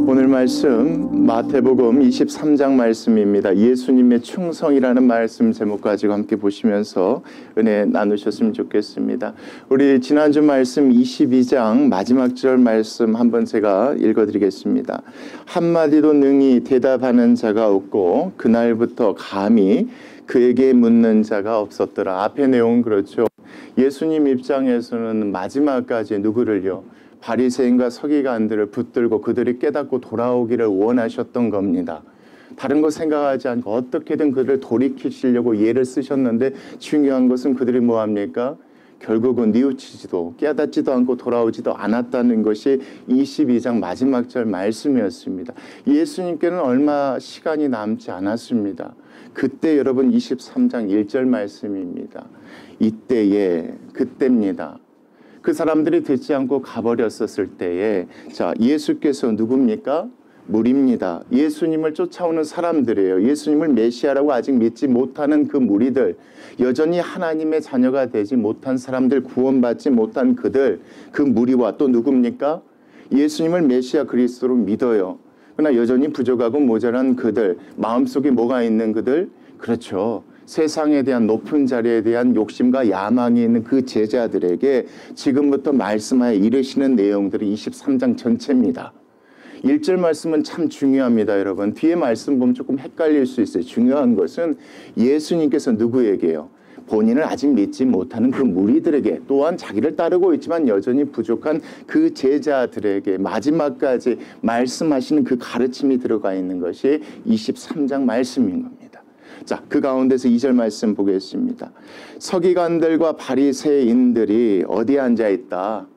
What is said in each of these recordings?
오늘 말씀 마태복음 23장 말씀입니다. 예수님의 충성이라는 말씀 제목 가지고 함께 보시면서 은혜 나누셨으면 좋겠습니다. 우리 지난주 말씀 22장 마지막 절 말씀 한번 제가 읽어드리겠습니다. 한마디도 능히 대답하는 자가 없고 그날부터 감히 그에게 묻는 자가 없었더라. 앞의 내용은 그렇죠. 예수님 입장에서는 마지막까지 누구를요? 바리새인과 서기관들을 붙들고 그들이 깨닫고 돌아오기를 원하셨던 겁니다. 다른 거 생각하지 않고 어떻게든 그들을 돌이키시려고 예를 쓰셨는데 중요한 것은 그들이 뭐합니까? 결국은 뉘우치지도 깨닫지도 않고 돌아오지도 않았다는 것이 22장 마지막 절 말씀이었습니다. 예수님께는 얼마 시간이 남지 않았습니다. 그때 여러분 23장 1절 말씀입니다. 이때에 그때입니다. 그 사람들이 듣지 않고 가버렸었을 때에 자 예수께서 누굽니까? 무리입니다. 예수님을 쫓아오는 사람들이에요. 예수님을 메시아라고 아직 믿지 못하는 그 무리들, 여전히 하나님의 자녀가 되지 못한 사람들, 구원받지 못한 그들, 그 무리와 또 누굽니까? 예수님을 메시아 그리스도로 믿어요. 그러나 여전히 부족하고 모자란 그들, 마음속에 뭐가 있는 그들? 그렇죠. 세상에 대한 높은 자리에 대한 욕심과 야망이 있는 그 제자들에게 지금부터 말씀하여 이르시는 내용들이 23장 전체입니다. 1절 말씀은 참 중요합니다, 여러분. 뒤에 말씀 보면 조금 헷갈릴 수 있어요. 중요한 것은 예수님께서 누구에게요? 본인을 아직 믿지 못하는 그 무리들에게, 또한 자기를 따르고 있지만 여전히 부족한 그 제자들에게 마지막까지 말씀하시는 그 가르침이 들어가 있는 것이 23장 말씀인 겁니다. 자, 그 가운데서 2절 말씀 보겠습니다. 서기관들과 바리새인들이 어디에 앉아 있다?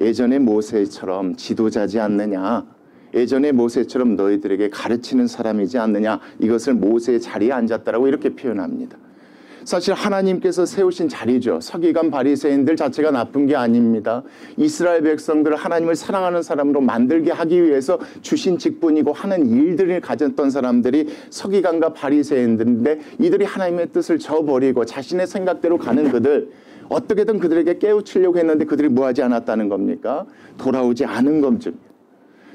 예전에 모세처럼 지도자지 않느냐? 예전에 모세처럼 너희들에게 가르치는 사람이지 않느냐? 이것을 모세의 자리에 앉았다라고 이렇게 표현합니다. 사실 하나님께서 세우신 자리죠. 서기관 바리새인들 자체가 나쁜 게 아닙니다. 이스라엘 백성들을 하나님을 사랑하는 사람으로 만들게 하기 위해서 주신 직분이고 하는 일들을 가졌던 사람들이 서기관과 바리새인들인데 이들이 하나님의 뜻을 저버리고 자신의 생각대로 가는 그들, 어떻게든 그들에게 깨우치려고 했는데 그들이 뭐하지 않았다는 겁니까? 돌아오지 않은 겁니다.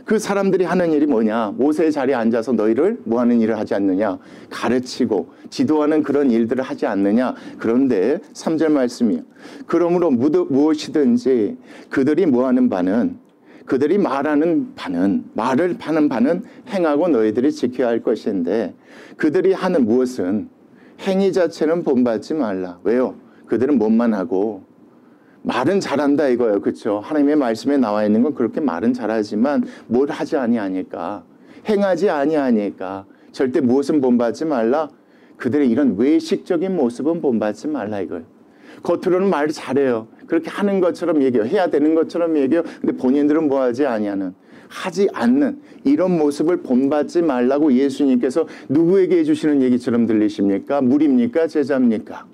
그 사람들이 하는 일이 뭐냐? 모세의 자리에 앉아서 너희를 뭐하는 일을 하지 않느냐? 가르치고 지도하는 그런 일들을 하지 않느냐? 그런데 3절 말씀이요. 그러므로 무엇이든지 그들이 뭐하는 바는, 그들이 말하는 바는, 말을 하는 바는 행하고 너희들이 지켜야 할 것인데 그들이 하는 무엇은 행위 자체는 본받지 말라. 왜요? 그들은 뭐만 하고 말은 잘한다 이거예요. 그렇죠? 하나님의 말씀에 나와 있는 건 그렇게 말은 잘하지만 뭘 하지 아니하니까, 행하지 아니하니까 절대 무엇은 본받지 말라? 그들의 이런 외식적인 모습은 본받지 말라 이거예요. 겉으로는 말을 잘해요. 그렇게 하는 것처럼 얘기해요. 해야 되는 것처럼 얘기해요. 근데 본인들은 뭐하지 아니하는, 하지 않는 이런 모습을 본받지 말라고 예수님께서 누구에게 해주시는 얘기처럼 들리십니까? 무리입니까? 제자입니까?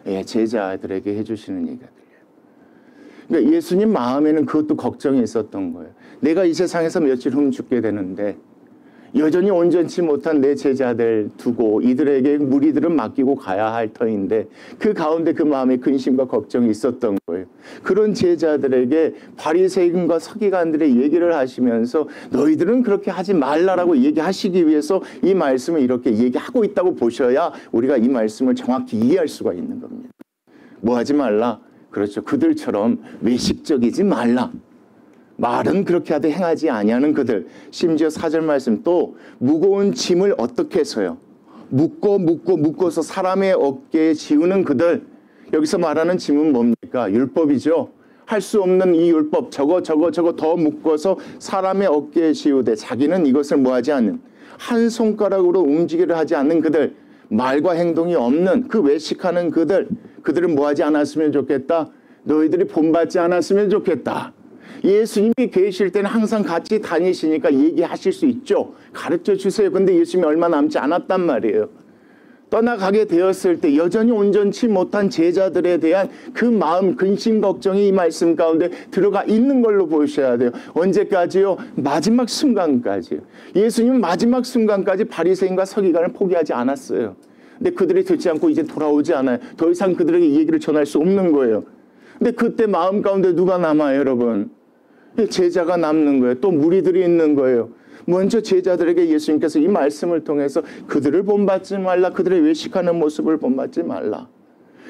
예, 제자들에게 해주시는 얘기가 들려요. 그러니까 예수님 마음에는 그것도 걱정이 있었던 거예요. 내가 이 세상에서 며칠 후면 죽게 되는데 여전히 온전치 못한 내 제자들 두고 이들에게 무리들은 맡기고 가야 할 터인데 그 가운데 그 마음에 근심과 걱정이 있었던 거예요. 그런 제자들에게 바리새인과 서기관들의 얘기를 하시면서 너희들은 그렇게 하지 말라라고 얘기하시기 위해서 이 말씀을 이렇게 얘기하고 있다고 보셔야 우리가 이 말씀을 정확히 이해할 수가 있는 겁니다. 뭐 하지 말라? 그렇죠. 그들처럼 외식적이지 말라. 말은 그렇게 하되 행하지 아니하는 그들. 심지어 4절 말씀 또 무거운 짐을 어떻게 해서요? 묶어서 사람의 어깨에 지우는 그들. 여기서 말하는 짐은 뭡니까? 율법이죠. 할 수 없는 이 율법 저거 더 묶어서 사람의 어깨에 지우되 자기는 이것을 뭐하지 않는, 한 손가락으로 움직이려 하지 않는 그들. 말과 행동이 없는 그 외식하는 그들. 그들은 뭐하지 않았으면 좋겠다? 너희들이 본받지 않았으면 좋겠다. 예수님이 계실 때는 항상 같이 다니시니까 얘기하실 수 있죠. 가르쳐 주세요. 근데 예수님이 얼마 남지 않았단 말이에요. 떠나가게 되었을 때 여전히 온전치 못한 제자들에 대한 그 마음, 근심, 걱정이 이 말씀 가운데 들어가 있는 걸로 보셔야 돼요. 언제까지요? 마지막 순간까지요. 예수님은 마지막 순간까지 바리새인과 서기관을 포기하지 않았어요. 근데 그들이 듣지 않고 이제 돌아오지 않아요. 더 이상 그들에게 얘기를 전할 수 없는 거예요. 근데 그때 마음 가운데 누가 남아요, 여러분? 제자가 남는 거예요. 또 무리들이 있는 거예요. 먼저 제자들에게 예수님께서 이 말씀을 통해서 그들을 본받지 말라. 그들의 외식하는 모습을 본받지 말라.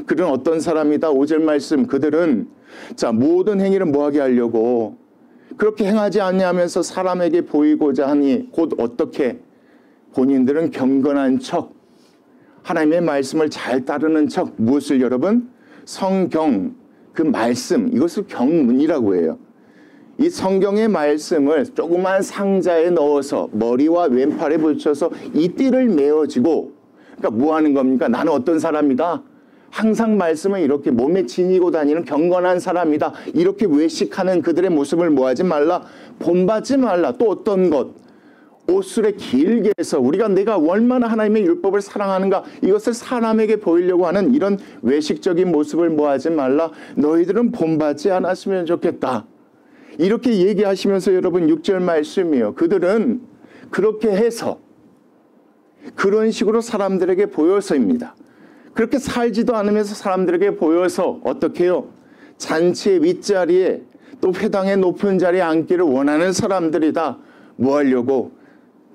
그들은 어떤 사람이다. 5절 말씀. 그들은 모든 행위를 뭐하게 하려고 그렇게 행하지 않냐면서 사람에게 보이고자 하니 곧 어떻게 본인들은 경건한 척 하나님의 말씀을 잘 따르는 척 무엇을 여러분? 성경 그 말씀 이것을 경문이라고 해요. 이 성경의 말씀을 조그만 상자에 넣어서 머리와 왼팔에 붙여서 이 띠를 메어지고 그러니까 뭐 하는 겁니까? 나는 어떤 사람이다. 항상 말씀을 이렇게 몸에 지니고 다니는 경건한 사람이다. 이렇게 외식하는 그들의 모습을 뭐하지 말라. 본받지 말라. 또 어떤 것? 옷술에 길게 해서 내가 얼마나 하나님의 율법을 사랑하는가 이것을 사람에게 보이려고 하는 이런 외식적인 모습을 뭐하지 말라. 너희들은 본받지 않았으면 좋겠다. 이렇게 얘기하시면서 여러분 6절 말씀이에요. 그들은 그렇게 해서 그런 식으로 사람들에게 보여서입니다. 그렇게 살지도 않으면서 사람들에게 보여서 어떻게 해요? 잔치의 윗자리에 또 회당의 높은 자리에 앉기를 원하는 사람들이다. 뭐 하려고?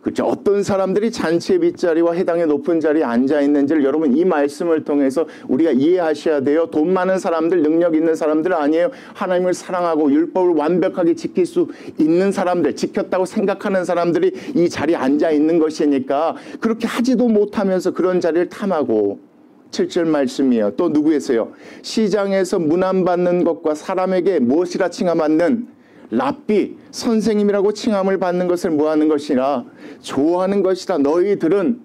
그렇죠. 어떤 사람들이 잔치의 윗자리와 회당의 높은 자리에 앉아 있는지를 여러분 이 말씀을 통해서 우리가 이해하셔야 돼요. 돈 많은 사람들, 능력 있는 사람들 아니에요. 하나님을 사랑하고 율법을 완벽하게 지킬 수 있는 사람들, 지켰다고 생각하는 사람들이 이 자리에 앉아 있는 것이니까 그렇게 하지도 못하면서 그런 자리를 탐하고 7절 말씀이에요. 또 누구에서요? 시장에서 문안받는 것과 사람에게 무엇이라 칭함받는 랍비 선생님이라고 칭함을 받는 것을 뭐하는 것이라 좋아하는 것이라. 너희들은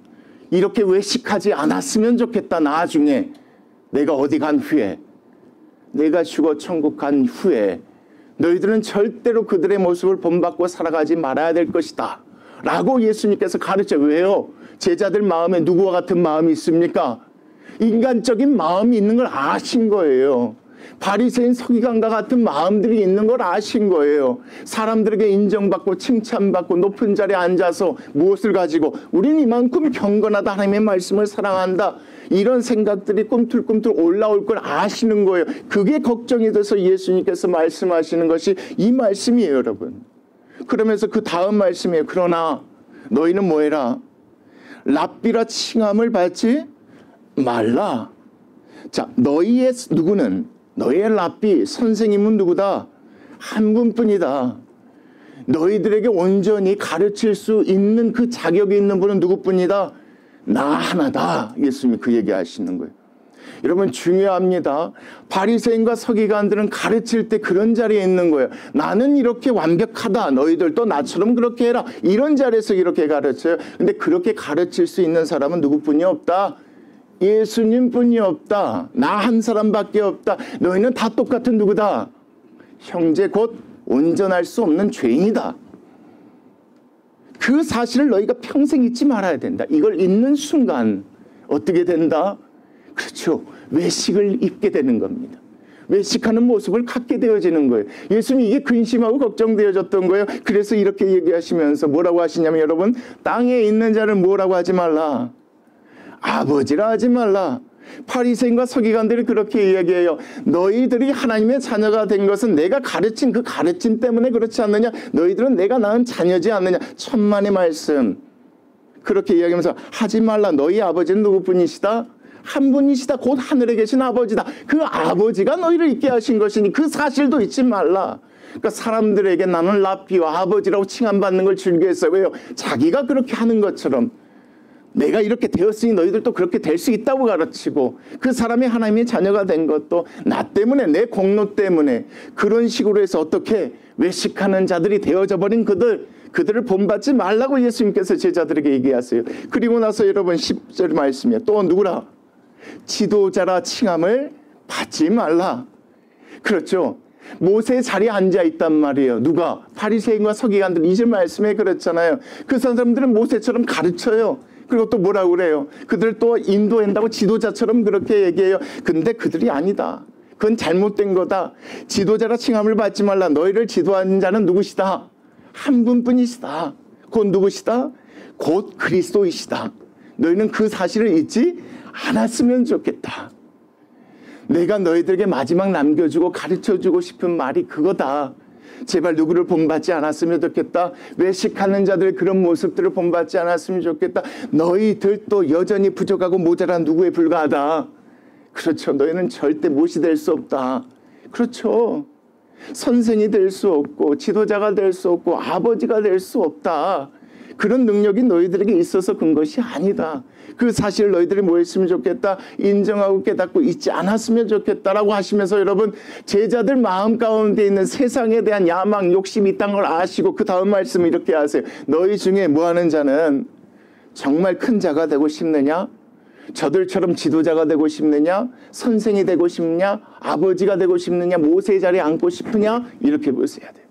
이렇게 외식하지 않았으면 좋겠다. 나중에 내가 어디 간 후에 내가 죽어 천국 간 후에 너희들은 절대로 그들의 모습을 본받고 살아가지 말아야 될 것이다 라고 예수님께서 가르쳐. 왜요? 제자들 마음에 누구와 같은 마음이 있습니까? 인간적인 마음이 있는 걸 아신 거예요. 바리새인 서기관과 같은 마음들이 있는 걸 아신 거예요. 사람들에게 인정받고 칭찬받고 높은 자리에 앉아서 무엇을 가지고 우린 이만큼 경건하다. 하나님의 말씀을 사랑한다. 이런 생각들이 꿈틀꿈틀 올라올 걸 아시는 거예요. 그게 걱정이 돼서 예수님께서 말씀하시는 것이 이 말씀이에요, 여러분. 그러면서 그 다음 말씀이에요. 그러나 너희는 뭐해라? 랍비라 칭함을 받지 말라. 자, 너희의 누구는 너희의 랍비 선생님은 누구다? 한 분뿐이다. 너희들에게 온전히 가르칠 수 있는 그 자격이 있는 분은 누구뿐이다? 나 하나다. 예수님이 그 얘기하시는 거예요. 여러분 중요합니다. 바리새인과 서기관들은 가르칠 때 그런 자리에 있는 거예요. 나는 이렇게 완벽하다. 너희들도 나처럼 그렇게 해라. 이런 자리에서 이렇게 가르쳐요. 근데 그렇게 가르칠 수 있는 사람은 누구뿐이 없다? 예수님뿐이 없다. 나 한 사람밖에 없다. 너희는 다 똑같은 누구다? 형제 곧 온전할 수 없는 죄인이다. 그 사실을 너희가 평생 잊지 말아야 된다. 이걸 잊는 순간 어떻게 된다? 그렇죠. 외식을 입게 되는 겁니다. 외식하는 모습을 갖게 되어지는 거예요. 예수님이 이게 근심하고 걱정되어졌던 거예요. 그래서 이렇게 얘기하시면서 뭐라고 하시냐면 여러분 땅에 있는 자를 뭐라고 하지 말라. 아버지라 하지 말라. 바리새인과 서기관들이 그렇게 이야기해요. 너희들이 하나님의 자녀가 된 것은 내가 가르친 그 가르침 때문에 그렇지 않느냐. 너희들은 내가 낳은 자녀지 않느냐. 천만의 말씀. 그렇게 이야기하면서 하지 말라. 너희 아버지는 누구뿐이시다? 한 분이시다. 곧 하늘에 계신 아버지다. 그 아버지가 너희를 있게 하신 것이니 그 사실도 잊지 말라. 그러니까 사람들에게 나는 랍비와 아버지라고 칭함받는 걸 즐겨했어요. 왜요? 자기가 그렇게 하는 것처럼 내가 이렇게 되었으니 너희들도 그렇게 될 수 있다고 가르치고 그 사람이 하나님의 자녀가 된 것도 나 때문에 내 공로 때문에 그런 식으로 해서 어떻게 외식하는 자들이 되어져 버린 그들을 본받지 말라고 예수님께서 제자들에게 얘기하세요. 그리고 나서 여러분 10절 말씀이에요. 또 누구라? 지도자라 칭함을 받지 말라. 그렇죠. 모세의 자리에 앉아 있단 말이에요. 누가? 바리새인과 서기관들 2절 말씀에 그랬잖아요. 그 사람들은 모세처럼 가르쳐요. 그리고 또 뭐라고 그래요? 그들 또 인도한다고 지도자처럼 그렇게 얘기해요. 근데 그들이 아니다. 그건 잘못된 거다. 지도자라 칭함을 받지 말라. 너희를 지도하는 자는 누구시다? 한 분뿐이시다. 곧 누구시다? 곧 그리스도이시다. 너희는 그 사실을 잊지 않았으면 좋겠다. 내가 너희들에게 마지막 남겨주고 가르쳐주고 싶은 말이 그거다. 제발 누구를 본받지 않았으면 좋겠다. 외식하는 자들 그런 모습들을 본받지 않았으면 좋겠다. 너희들도 여전히 부족하고 모자란 누구에 불과하다. 그렇죠. 너희는 절대 못이 될 수 없다. 그렇죠. 선생이 될 수 없고 지도자가 될 수 없고 아버지가 될 수 없다. 그런 능력이 너희들에게 있어서 그런 것이 아니다. 그 사실을 너희들이 뭐 했으면 좋겠다. 인정하고 깨닫고 있지 않았으면 좋겠다라고 하시면서 여러분 제자들 마음 가운데 있는 세상에 대한 야망, 욕심이 있다는 걸 아시고 그 다음 말씀을 이렇게 하세요. 너희 중에 뭐하는 자는 정말 큰 자가 되고 싶느냐? 저들처럼 지도자가 되고 싶느냐? 선생이 되고 싶냐? 아버지가 되고 싶느냐? 모세의 자리에 앉고 싶으냐? 이렇게 보셔야 돼요.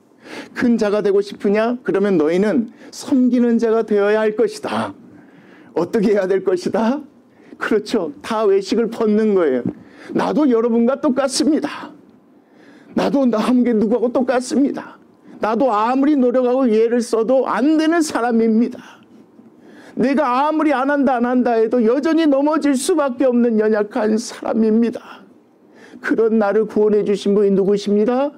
큰 자가 되고 싶으냐? 그러면 너희는 섬기는 자가 되어야 할 것이다. 어떻게 해야 될 것이다? 그렇죠. 다 외식을 벗는 거예요. 나도 여러분과 똑같습니다. 나도 남게 누구하고 똑같습니다. 나도 아무리 노력하고 예를 써도 안 되는 사람입니다. 내가 아무리 안 한다 해도 여전히 넘어질 수밖에 없는 연약한 사람입니다. 그런 나를 구원해 주신 분이 누구십니다?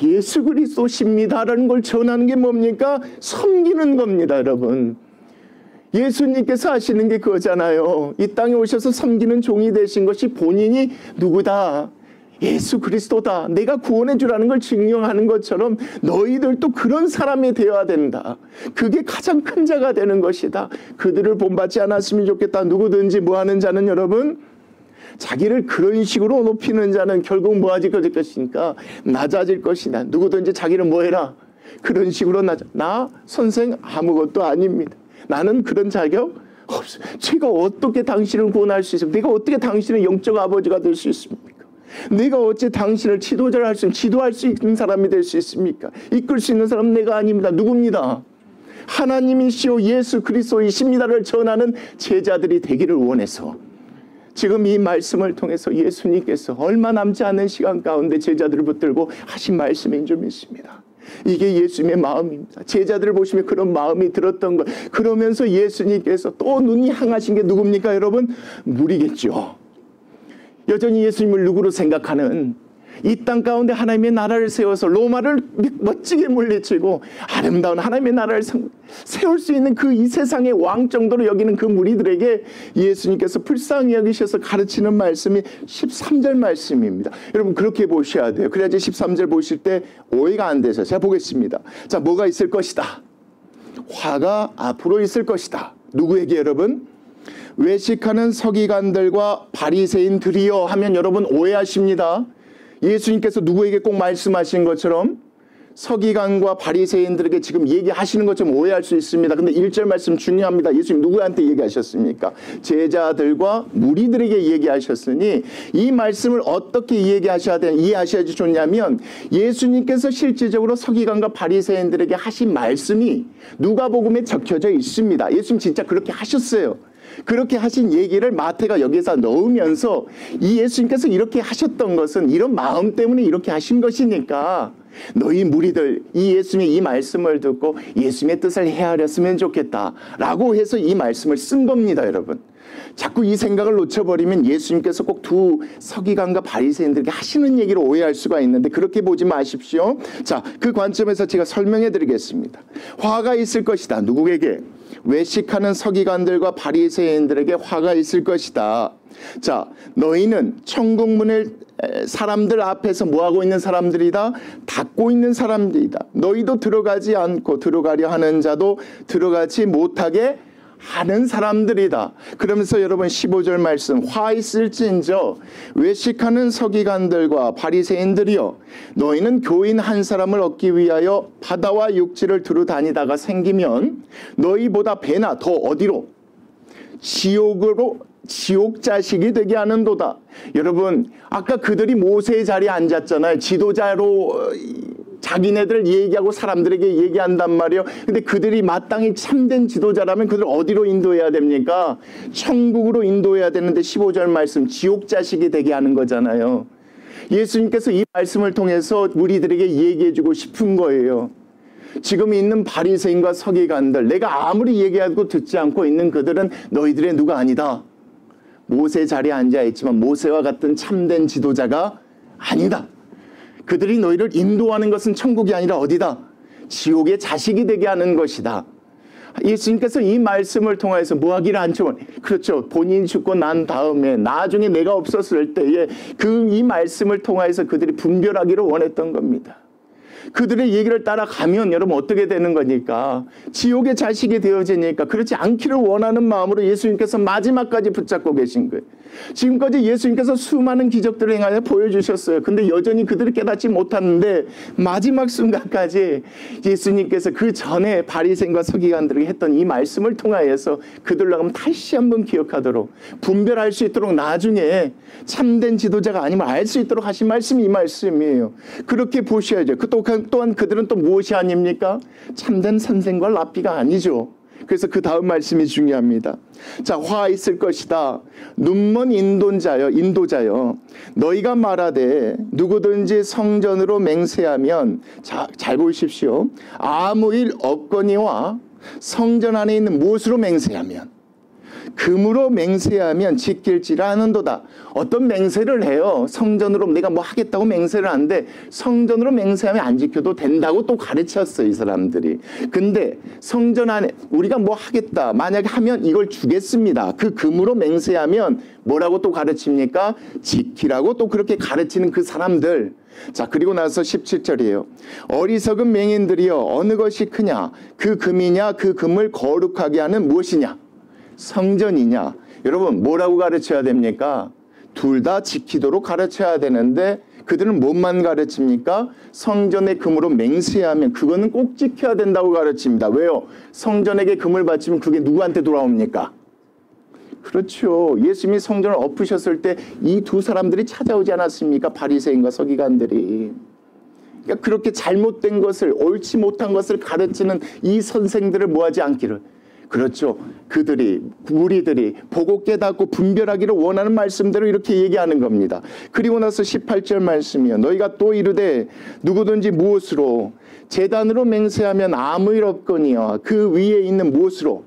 예수 그리스도십니다라는 걸 전하는 게 뭡니까? 섬기는 겁니다, 여러분. 예수님께서 하시는 게 그거잖아요. 이 땅에 오셔서 섬기는 종이 되신 것이 본인이 누구다? 예수 그리스도다. 내가 구원해 주라는 걸 증명하는 것처럼 너희들도 그런 사람이 되어야 된다. 그게 가장 큰 자가 되는 것이다. 그들을 본받지 않았으면 좋겠다. 누구든지 뭐하는 자는 여러분 자기를 그런 식으로 높이는 자는 결국 뭐하질 것이니까 낮아질 것이다. 누구든지 자기를 뭐해라. 그런 식으로 나 선생 아무것도 아닙니다. 나는 그런 자격 없어요. 제가 어떻게 당신을 구원할 수 있습니까? 내가 어떻게 당신의 영적 아버지가 될 수 있습니까? 내가 어째 당신을 지도자를 할 수 있는, 지도할 수 있는 사람이 될 수 있습니까? 이끌 수 있는 사람은 내가 아닙니다. 누굽니다? 하나님이시오 예수 그리스도이십니다를 전하는 제자들이 되기를 원해서 지금 이 말씀을 통해서 예수님께서 얼마 남지 않은 시간 가운데 제자들을 붙들고 하신 말씀인 줄 믿습니다. 이게 예수님의 마음입니다. 제자들을 보시면 그런 마음이 들었던 것. 그러면서 예수님께서 또 눈이 향하신 게 누굽니까 여러분? 물이겠죠. 여전히 예수님을 누구로 생각하는 이 땅 가운데 하나님의 나라를 세워서 로마를 멋지게 물리치고 아름다운 하나님의 나라를 세울 수 있는 그 이 세상의 왕 정도로 여기는 그 무리들에게 예수님께서 불쌍히 여기셔서 가르치는 말씀이 13절 말씀입니다. 여러분 그렇게 보셔야 돼요. 그래야지 13절 보실 때 오해가 안 돼서 제가 보겠습니다. 자, 뭐가 있을 것이다? 화가 앞으로 있을 것이다. 누구에게 여러분? 외식하는 서기관들과 바리새인들이여 하면 여러분 오해하십니다. 예수님께서 누구에게 꼭 말씀하신 것처럼 서기관과 바리새인들에게 지금 얘기하시는 것처럼 오해할 수 있습니다. 근데 1절 말씀 중요합니다. 예수님 누구한테 얘기하셨습니까? 제자들과 무리들에게 얘기하셨으니 이 말씀을 어떻게 이해하셔야지 좋냐면 예수님께서 실질적으로 서기관과 바리새인들에게 하신 말씀이 누가복음에 적혀져 있습니다. 예수님 진짜 그렇게 하셨어요. 그렇게 하신 얘기를 마태가 여기서 넣으면서 이 예수님께서 이렇게 하셨던 것은 이런 마음 때문에 이렇게 하신 것이니까 너희 무리들 이 예수님의 이 말씀을 듣고 예수님의 뜻을 헤아렸으면 좋겠다라고 해서 이 말씀을 쓴 겁니다, 여러분. 자꾸 이 생각을 놓쳐버리면 예수님께서 꼭 두 서기관과 바리새인들에게 하시는 얘기를 오해할 수가 있는데 그렇게 보지 마십시오. 자, 그 관점에서 제가 설명해 드리겠습니다. 화가 있을 것이다. 누구에게? 외식하는 서기관들과 바리새인들에게 화가 있을 것이다. 자, 너희는 천국 문을 사람들 앞에서 뭐하고 있는 사람들이다? 닫고 있는 사람들이다. 너희도 들어가지 않고 들어가려 하는 자도 들어가지 못하게 하는 사람들이다. 그러면서 여러분 15절 말씀 화 있을진저 외식하는 서기관들과 바리새인들이여 너희는 교인 한 사람을 얻기 위하여 바다와 육지를 두루 다니다가 생기면 너희보다 배나 더 어디로 지옥 자식이 되게 하는도다. 여러분 아까 그들이 모세의 자리에 앉았잖아요. 지도자로 자기네들 얘기하고 사람들에게 얘기한단 말이에요. 근데 그들이 마땅히 참된 지도자라면 그들 어디로 인도해야 됩니까? 천국으로 인도해야 되는데 15절 말씀 지옥 자식이 되게 하는 거잖아요. 예수님께서 이 말씀을 통해서 우리들에게 얘기해주고 싶은 거예요. 지금 있는 바리새인과 서기관들 내가 아무리 얘기하고 듣지 않고 있는 그들은 너희들의 누가 아니다. 모세 자리에 앉아있지만 모세와 같은 참된 지도자가 아니다. 그들이 너희를 인도하는 것은 천국이 아니라 어디다? 지옥의 자식이 되게 하는 것이다. 예수님께서 이 말씀을 통해서 뭐 하기를 안죠? 그렇죠. 본인이 죽고 난 다음에 나중에 내가 없었을 때에 이 말씀을 통해서 그들이 분별하기를 원했던 겁니다. 그들의 얘기를 따라가면 여러분 어떻게 되는 거니까? 지옥의 자식이 되어지니까 그렇지 않기를 원하는 마음으로 예수님께서 마지막까지 붙잡고 계신 거예요. 지금까지 예수님께서 수많은 기적들을 행하여 보여주셨어요. 근데 여전히 그들이 깨닫지 못하는데 마지막 순간까지 예수님께서 그 전에 바리새인과 서기관들에게 했던 이 말씀을 통하여서 그들로 다시 한번 기억하도록 분별할 수 있도록 나중에 참된 지도자가 아니면 알 수 있도록 하신 말씀이 이 말씀이에요. 그렇게 보셔야죠. 또한 그들은 또 무엇이 아닙니까? 참된 선생과 랍비가 아니죠. 그래서 그 다음 말씀이 중요합니다. 자, 화 있을 것이다. 눈먼 인도자여. 너희가 말하되 누구든지 성전으로 맹세하면, 자, 잘 보십시오. 아무 일 없거니와 성전 안에 있는 무엇으로 맹세하면, 금으로 맹세하면 지킬지라 하는도다. 어떤 맹세를 해요. 성전으로 내가 뭐 하겠다고 맹세를 하는데 성전으로 맹세하면 안 지켜도 된다고 또 가르쳤어요, 이 사람들이. 근데 성전 안에 우리가 뭐 하겠다 만약에 하면 이걸 주겠습니다. 그 금으로 맹세하면 뭐라고 또 가르칩니까? 지키라고 또 그렇게 가르치는 그 사람들. 자, 그리고 나서 17절이에요. 어리석은 맹인들이여 어느 것이 크냐? 그 금이냐? 그 금을 거룩하게 하는 무엇이냐? 성전이냐? 여러분 뭐라고 가르쳐야 됩니까? 둘 다 지키도록 가르쳐야 되는데 그들은 뭐만 가르칩니까? 성전의 금으로 맹세하면 그거는 꼭 지켜야 된다고 가르칩니다. 왜요? 성전에게 금을 바치면 그게 누구한테 돌아옵니까? 그렇죠. 예수님이 성전을 엎으셨을 때 이 두 사람들이 찾아오지 않았습니까? 바리새인과 서기관들이. 그러니까 그렇게 잘못된 것을, 옳지 못한 것을 가르치는 이 선생들을 뭐하지 않기를. 그렇죠. 우리들이 보고 깨닫고 분별하기를 원하는 말씀대로 이렇게 얘기하는 겁니다. 그리고 나서 18절 말씀이요. 너희가 또 이르되 누구든지 무엇으로 제단으로 맹세하면 아무 일 없거니와 그 위에 있는 무엇으로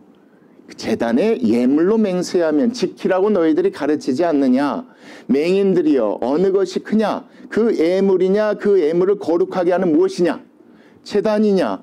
제단에 예물로 맹세하면 지키라고 너희들이 가르치지 않느냐. 맹인들이여 어느 것이 크냐? 그 예물이냐? 그 예물을 거룩하게 하는 무엇이냐? 제단이냐?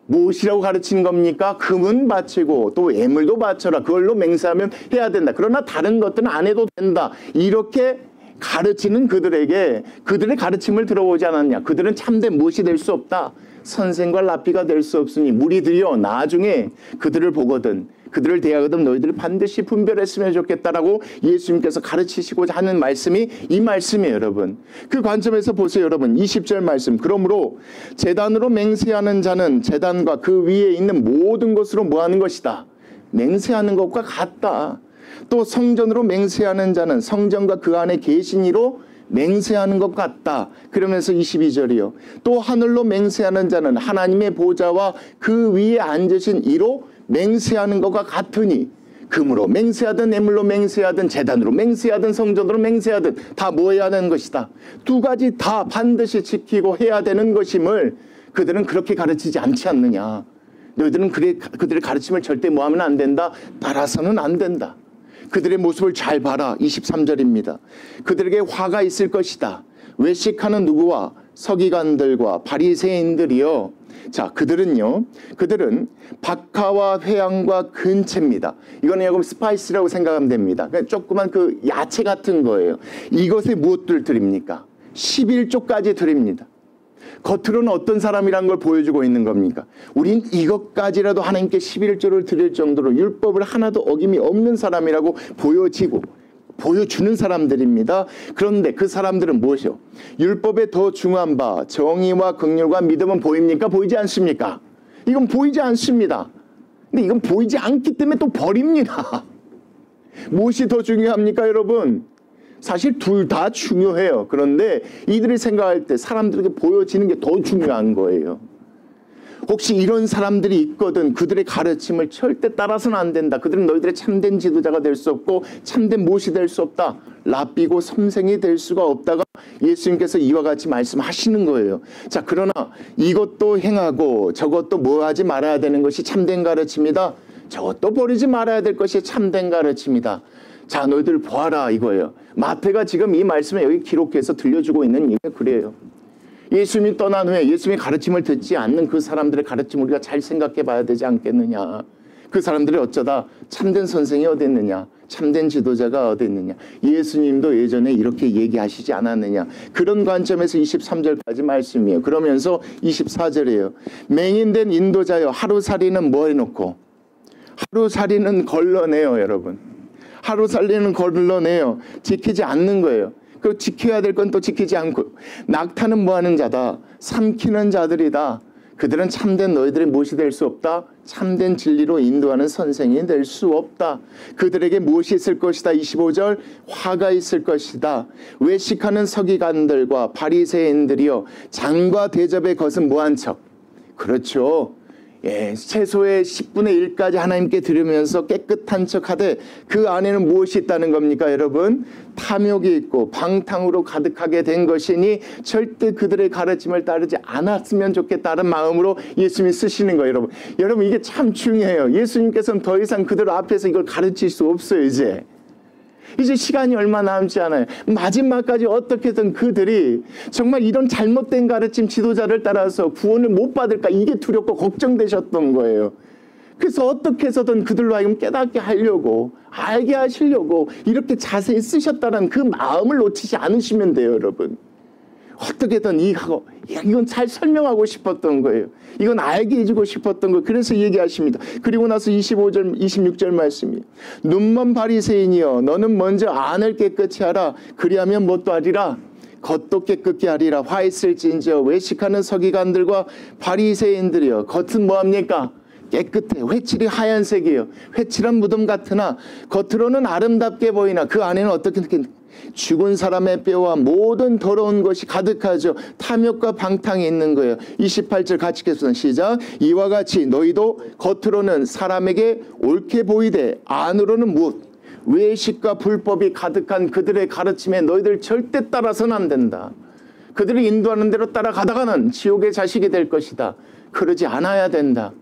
무엇이라고 가르치는 겁니까? 금은 바치고 또 예물도 바쳐라. 그걸로 맹세하면 해야 된다. 그러나 다른 것들은 안 해도 된다. 이렇게 가르치는 그들에게 그들의 가르침을 들어보지 않았냐. 그들은 참된 무엇이 될 수 없다. 선생과 랍비가 될 수 없으니 무리들이여 나중에 그들을 보거든 그들을 대하거든 너희들이 반드시 분별했으면 좋겠다라고 예수님께서 가르치시고자 하는 말씀이 이 말씀이에요, 여러분. 그 관점에서 보세요, 여러분. 20절 말씀. 그러므로 제단으로 맹세하는 자는 제단과 그 위에 있는 모든 것으로 뭐하는 것이다. 맹세하는 것과 같다. 또 성전으로 맹세하는 자는 성전과 그 안에 계신 이로 맹세하는 것 같다. 그러면서 22절이요. 또 하늘로 맹세하는 자는 하나님의 보좌와 그 위에 앉으신 이로 맹세하는 것과 같으니 금으로 맹세하든 예물로 맹세하든 제단으로 맹세하든 성전으로 맹세하든 다 뭐 해야 하는 것이다. 두 가지 다 반드시 지키고 해야 되는 것임을 그들은 그렇게 가르치지 않지 않느냐. 너희들은 그들의 가르침을 절대 뭐 하면 안 된다. 따라서는 안 된다. 그들의 모습을 잘 봐라. 23절입니다. 그들에게 화가 있을 것이다. 외식하는 누구와 서기관들과 바리새인들이요. 자, 그들은 박하와 회향과 근채입니다. 이거는 여러분 스파이스라고 생각하면 됩니다. 그러니까 조그만 그 야채 같은 거예요. 이것에 무엇들 드립니까? 11조까지 드립니다. 겉으로는 어떤 사람이란 걸 보여주고 있는 겁니까? 우린 이것까지라도 하나님께 11조를 드릴 정도로 율법을 하나도 어김이 없는 사람이라고 보여주는 사람들입니다. 그런데 그 사람들은 무엇이요? 율법에 더 중요한 바 정의와 긍휼과 믿음은 보입니까? 보이지 않습니까? 이건 보이지 않습니다. 근데 이건 보이지 않기 때문에 또 버립니다. 무엇이 더 중요합니까, 여러분? 사실 둘 다 중요해요. 그런데 이들이 생각할 때 사람들에게 보여지는 게 더 중요한 거예요. 혹시 이런 사람들이 있거든 그들의 가르침을 절대 따라서는 안 된다. 그들은 너희들의 참된 지도자가 될 수 없고 참된 무엇이 될 수 없다. 랍비고 선생이 될 수가 없다가 예수님께서 이와 같이 말씀하시는 거예요. 자, 그러나 이것도 행하고 저것도 뭐 하지 말아야 되는 것이 참된 가르침이다. 저것도 버리지 말아야 될 것이 참된 가르침이다. 자, 너희들 보아라 이거예요. 마태가 지금 이 말씀을 여기 기록해서 들려주고 있는 얘기가 그래요. 예수님이 떠난 후에 예수님의 가르침을 듣지 않는 그 사람들의 가르침을 우리가 잘 생각해 봐야 되지 않겠느냐. 그 사람들이 어쩌다 참된 선생이 어디 있느냐, 참된 지도자가 어디 있느냐. 예수님도 예전에 이렇게 얘기하시지 않았느냐. 그런 관점에서 23절까지 말씀이에요. 그러면서 24절이에요. 맹인된 인도자여 하루살이는 뭐 해놓고, 하루살이는 걸러내요. 여러분, 하루살이는 걸러내요. 지키지 않는 거예요. 그 지켜야 될 건 또 지키지 않고, 낙타는 뭐 하는 자다, 삼키는 자들이다. 그들은 참된 너희들이 무엇이 될 수 없다? 참된 진리로 인도하는 선생이 될 수 없다. 그들에게 무엇이 있을 것이다? 25절, 화가 있을 것이다. 외식하는 서기관들과 바리새인들이여 장과 대접의 것은 뭐한 척. 그렇죠. 예, 채소의 10분의 1까지 하나님께 드리면서 깨끗한 척하되 그 안에는 무엇이 있다는 겁니까, 여러분? 탐욕이 있고 방탕으로 가득하게 된 것이니 절대 그들의 가르침을 따르지 않았으면 좋겠다는 마음으로 예수님이 쓰시는 거예요. 여러분, 여러분 이게 참 중요해요. 예수님께서는 더 이상 그들 앞에서 이걸 가르칠 수 없어요. 이제 시간이 얼마 남지 않아요. 마지막까지 어떻게든 그들이 정말 이런 잘못된 가르침 지도자를 따라서 구원을 못 받을까, 이게 두렵고 걱정되셨던 거예요. 그래서 어떻게 해서든 그들로 하여금 깨닫게 하려고, 알게 하시려고 이렇게 자세히 쓰셨다는 그 마음을 놓치지 않으시면 돼요. 여러분, 어떻게든 이건 잘 설명하고 싶었던 거예요. 이건 알게 해주고 싶었던 거예요. 그래서 얘기하십니다. 그리고 나서 25절 26절 말씀이에요. 눈먼 바리새인이여 너는 먼저 안을 깨끗이 하라. 그리하면 뭣도 하리라, 겉도 깨끗게 하리라. 화 있을진저 외식하는 서기관들과 바리새인들이여 겉은 뭐합니까? 깨끗해. 회칠이 하얀색이에요. 회칠한 무덤 같으나 겉으로는 아름답게 보이나 그 안에는 어떻게 죽은 사람의 뼈와 모든 더러운 것이 가득하죠. 탐욕과 방탕이 있는 거예요. 28절 같이 읽겠습니다. 시작. 이와 같이 너희도 겉으로는 사람에게 옳게 보이되 안으로는 무엇? 외식과 불법이 가득한 그들의 가르침에 너희들 절대 따라서는 안 된다. 그들이 인도하는 대로 따라가다가는 지옥의 자식이 될 것이다. 그러지 않아야 된다.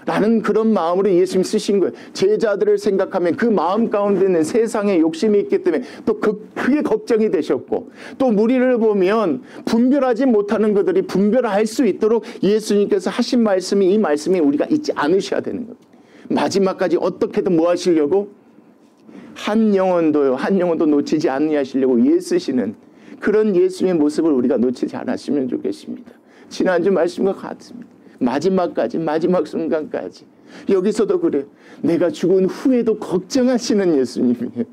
라는 그런 마음으로 예수님 쓰신 거예요. 제자들을 생각하면 그 마음 가운데는 세상에 욕심이 있기 때문에 또 크게 걱정이 되셨고, 또 무리를 보면 분별하지 못하는 그들이 분별할 수 있도록 예수님께서 하신 말씀이, 이 말씀이 우리가 잊지 않으셔야 되는 겁니다. 마지막까지 어떻게든 뭐 하시려고? 한 영혼도 놓치지 않게 하시려고 애쓰시는 그런 예수님의 모습을 우리가 놓치지 않았으면 좋겠습니다. 지난주 말씀과 같습니다. 마지막까지, 마지막 순간까지. 여기서도 그래요. 내가 죽은 후에도 걱정하시는 예수님이에요.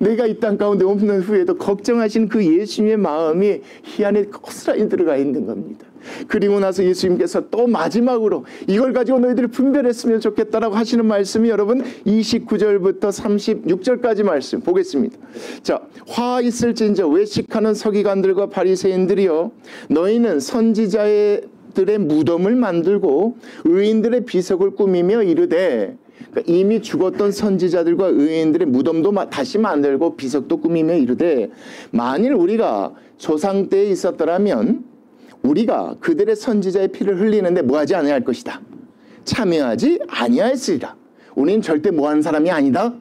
내가 이 땅 가운데 없는 후에도 걱정하시는 그 예수님의 마음이 이 안에 고스란히 들어가 있는 겁니다. 그리고 나서 예수님께서 또 마지막으로 이걸 가지고 너희들이 분별했으면 좋겠다라고 하시는 말씀이 여러분 29절부터 36절까지 말씀 보겠습니다. 자, 화 있을진저 외식하는 서기관들과 바리새인들이여 너희는 선지자들의 무덤을 만들고 의인들의 비석을 꾸미며 이르되, 그러니까 이미 죽었던 선지자들과 의인들의 무덤도 다시 만들고 비석도 꾸미며 이르되, 만일 우리가 조상 때에 있었더라면 우리가 그들의 선지자의 피를 흘리는데 뭐하지 아니할 것이다. 참여하지 아니하였으리라. 우리는 절대 뭐하는 사람이 아니다.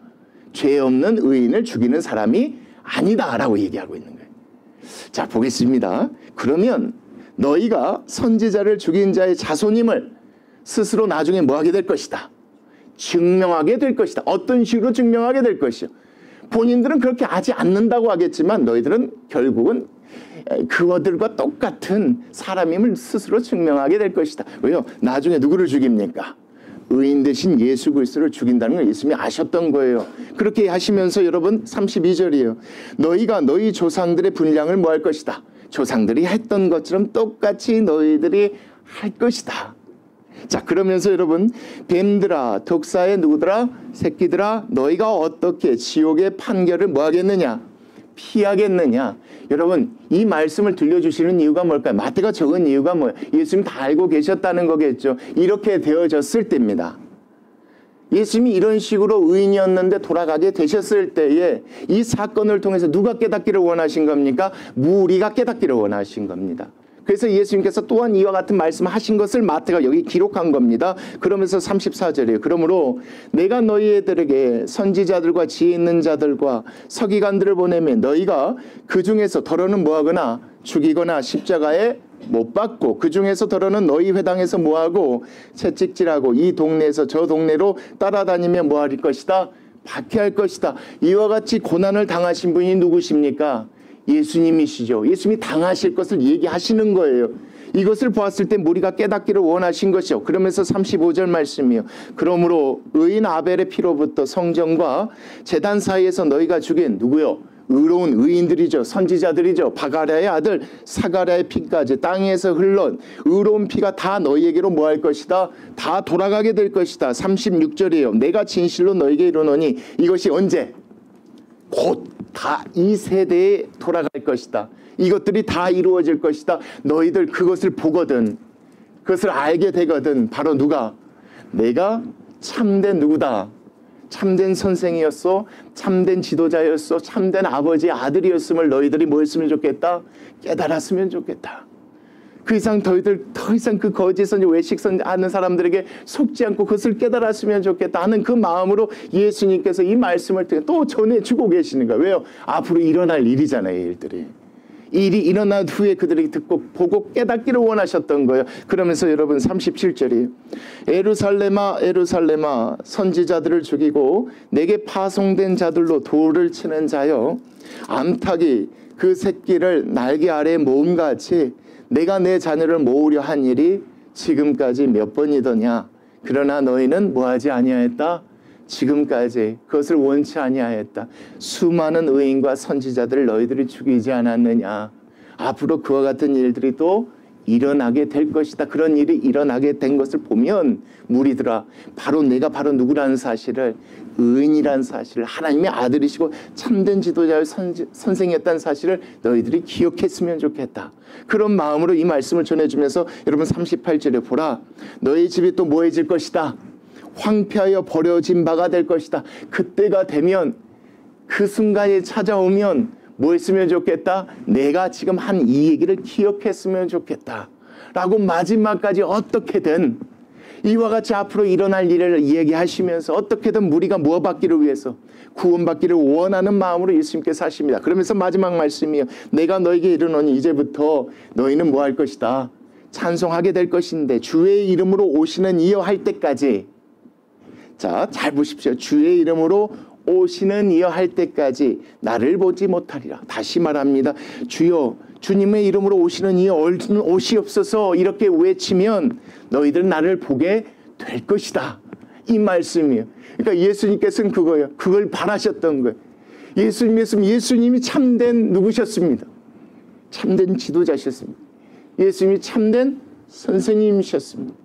죄 없는 의인을 죽이는 사람이 아니다 라고 얘기하고 있는 거예요. 자, 보겠습니다. 그러면 너희가 선지자를 죽인 자의 자손임을 스스로 나중에 뭐하게 될 것이다. 증명하게 될 것이다. 어떤 식으로 증명하게 될 것이요. 본인들은 그렇게 하지 않는다고 하겠지만 너희들은 결국은 그들과 똑같은 사람임을 스스로 증명하게 될 것이다. 왜요? 나중에 누구를 죽입니까? 의인 대신 예수 그리스도를 죽인다는 걸 예수님이 아셨던 거예요. 그렇게 하시면서 여러분 32절이에요. 너희가 너희 조상들의 분량을 뭐 할 것이다. 조상들이 했던 것처럼 똑같이 너희들이 할 것이다. 자, 그러면서 여러분 뱀들아 독사의 누구더라? 새끼들아 너희가 어떻게 지옥의 판결을 뭐 하겠느냐? 피하겠느냐? 여러분 이 말씀을 들려주시는 이유가 뭘까요? 마태가 적은 이유가 뭐예요? 예수님 다 알고 계셨다는 거겠죠. 이렇게 되어졌을 때입니다. 예수님이 이런 식으로 의인이었는데 돌아가게 되셨을 때에 이 사건을 통해서 누가 깨닫기를 원하신 겁니까? 무리가 깨닫기를 원하신 겁니다. 그래서 예수님께서 또한 이와 같은 말씀을 하신 것을 마태가 여기 기록한 겁니다. 그러면서 34절이에요. 그러므로 내가 너희들에게 선지자들과 지혜 있는 자들과 서기관들을 보내면 너희가 그 중에서 더러는 뭐하거나 죽이거나 십자가에 못 박고 그 중에서 더러는 너희 회당에서 뭐하고 채찍질하고 이 동네에서 저 동네로 따라다니며 뭐할 것이다? 박해할 것이다. 이와 같이 고난을 당하신 분이 누구십니까? 예수님이시죠. 예수님이 당하실 것을 얘기하시는 거예요. 이것을 보았을 때 우리가 깨닫기를 원하신 것이요. 그러면서 35절 말씀이요. 그러므로 의인 아벨의 피로부터 성전과 제단 사이에서 너희가 죽인 누구요? 의로운 의인들이죠. 선지자들이죠. 바가랴의 아들 사가랴의 피까지 땅에서 흘러 의로운 피가 다 너희에게로 뭐 할 것이다? 다 돌아가게 될 것이다. 36절이에요. 내가 진실로 너희에게 이르노니 이것이 언제? 곧 다 이 세대에 돌아갈 것이다. 이것들이 다 이루어질 것이다. 너희들 그것을 보거든, 그것을 알게 되거든. 바로 누가? 내가 참된 누구다? 참된 선생이었어, 참된 지도자였어, 참된 아버지의 아들이었음을 너희들이 뭐 했으면 좋겠다? 깨달았으면 좋겠다. 그 이상 더 이상 그 거짓 선지 외식 선지 하는 사람들에게 속지 않고 그것을 깨달았으면 좋겠다 하는 그 마음으로 예수님께서 이 말씀을 또 전해주고 계시는 거예요. 왜요? 앞으로 일어날 일이잖아요. 일들이. 일이 일어난 후에 그들이 듣고 보고 깨닫기를 원하셨던 거예요. 그러면서 여러분 37절이에요. 에루살렘아 에루살렘아 선지자들을 죽이고 내게 파송된 자들로 돌을 치는 자여, 암탉이 그 새끼를 날개 아래에 모음같이 내가 내 자녀를 모으려 한 일이 지금까지 몇 번이더냐. 그러나 너희는 뭐하지 아니하였다? 지금까지 그것을 원치 아니하였다. 수많은 의인과 선지자들을 너희들이 죽이지 않았느냐. 앞으로 그와 같은 일들이 또 일어나게 될 것이다. 그런 일이 일어나게 된 것을 보면 무리들아, 바로 내가 바로 누구라는 사실을, 의인이라는 사실을, 하나님의 아들이시고 참된 지도자의 선생이었다는 사실을 너희들이 기억했으면 좋겠다. 그런 마음으로 이 말씀을 전해주면서 여러분 38절에 보라, 너희 집이 또 뭐해질 것이다? 황폐하여 버려진 바가 될 것이다. 그때가 되면, 그 순간이 찾아오면 뭐 했으면 좋겠다? 내가 지금 한 이 얘기를 기억했으면 좋겠다 라고 마지막까지 어떻게든 이와 같이 앞으로 일어날 일을 이야기하시면서 어떻게든 무리가 뭐 받기를 위해서 구원받기를 원하는 마음으로 예수님께서 하십니다. 그러면서 마지막 말씀이요. 내가 너에게 이르노니 이제부터 너희는 뭐 할 것이다? 찬송하게 될 것인데 주의 이름으로 오시는 이여 할 때까지, 자, 잘 보십시오. 주의 이름으로 오시는 이여 할 때까지 나를 보지 못하리라. 다시 말합니다. 주여, 주님의 이름으로 오시는 이여 오시옵소서 이렇게 외치면 너희들은 나를 보게 될 것이다. 이 말씀이에요. 그러니까 예수님께서는 그거예요. 그걸 바라셨던 거예요. 예수님이 참된 누구셨습니다. 참된 지도자셨습니다. 예수님이 참된 선생님이셨습니다.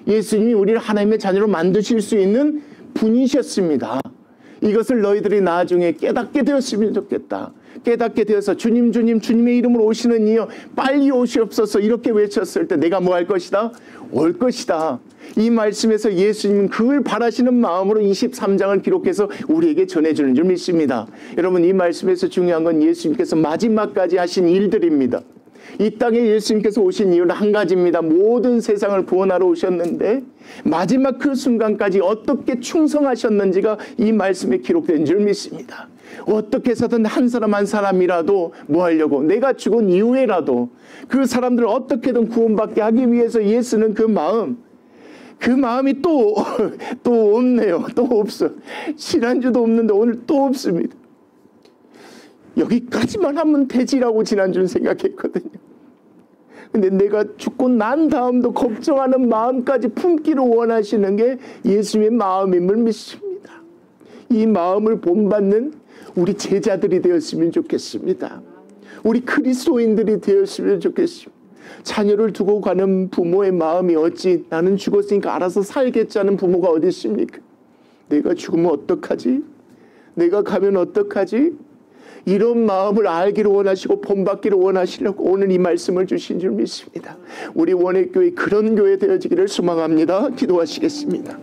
예수님이 우리를 하나님의 자녀로 만드실 수 있는 분이셨습니다. 이것을 너희들이 나중에 깨닫게 되었으면 좋겠다. 깨닫게 되어서 주님 주님 주님의 이름으로 오시는 이여 빨리 오시옵소서 이렇게 외쳤을 때 내가 뭐 할 것이다? 올 것이다. 이 말씀에서 예수님은 그걸 바라시는 마음으로 23장을 기록해서 우리에게 전해주는 줄 믿습니다. 여러분, 이 말씀에서 중요한 건 예수님께서 마지막까지 하신 일들입니다. 이 땅에 예수님께서 오신 이유는 한 가지입니다. 모든 세상을 구원하러 오셨는데 마지막 그 순간까지 어떻게 충성하셨는지가 이 말씀에 기록된 줄 믿습니다. 어떻게 해서든 한 사람 한 사람이라도 뭐 하려고, 내가 죽은 이후에라도 그 사람들을 어떻게든 구원받게 하기 위해서 예수는 그 마음이 또 없네요. 또 없어. 지난주도 없는데 오늘 또 없습니다. 여기까지만 하면 되지라고 지난주는 생각했거든요. 근데 내가 죽고 난 다음도 걱정하는 마음까지 품기를 원하시는 게 예수님의 마음임을 믿습니다. 이 마음을 본받는 우리 제자들이 되었으면 좋겠습니다. 우리 그리스도인들이 되었으면 좋겠습니다. 자녀를 두고 가는 부모의 마음이 어찌 나는 죽었으니까 알아서 살겠자는 부모가 어디 있습니까? 내가 죽으면 어떡하지? 내가 가면 어떡하지? 이런 마음을 알기를 원하시고 본받기를 원하시려고 오늘 이 말씀을 주신 줄 믿습니다. 우리 원액교회 그런 교회 되어지기를 소망합니다. 기도하시겠습니다.